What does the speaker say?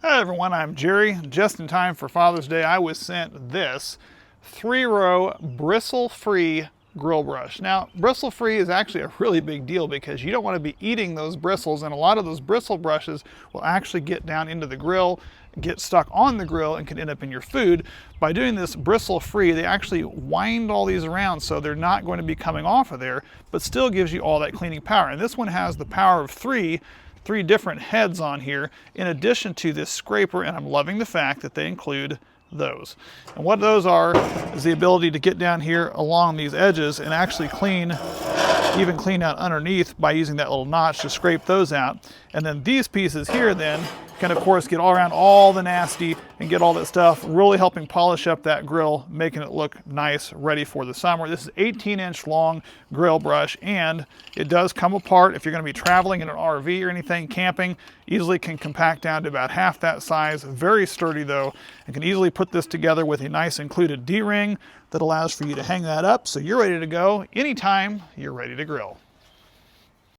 Hi everyone, I'm Jerry. Just in time for Father's Day, I was sent this 3-row bristle-free grill brush. Now, bristle-free is actually a really big deal because you don't want to be eating those bristles, and a lot of those bristle brushes will actually get down into the grill, get stuck on the grill, and can end up in your food. By doing this bristle-free, they actually wind all these around so they're not going to be coming off of there, but still gives you all that cleaning power. And this one has the power of three different heads on here in addition to this scraper, and I'm loving the fact that they include those. And what those are is the ability to get down here along these edges and actually even clean out underneath by using that little notch to scrape those out. And then these pieces here then can of course get all around all the nasty and get all that stuff, really helping polish up that grill, making it look nice, ready for the summer. This is 18-inch long grill brush, and it does come apart if you're going to be traveling in an RV or anything, camping. Easily can compact down to about half that size. Very sturdy though, and can easily put this together with a nice included D-ring that allows for you to hang that up so you're ready to go anytime you're ready to grill.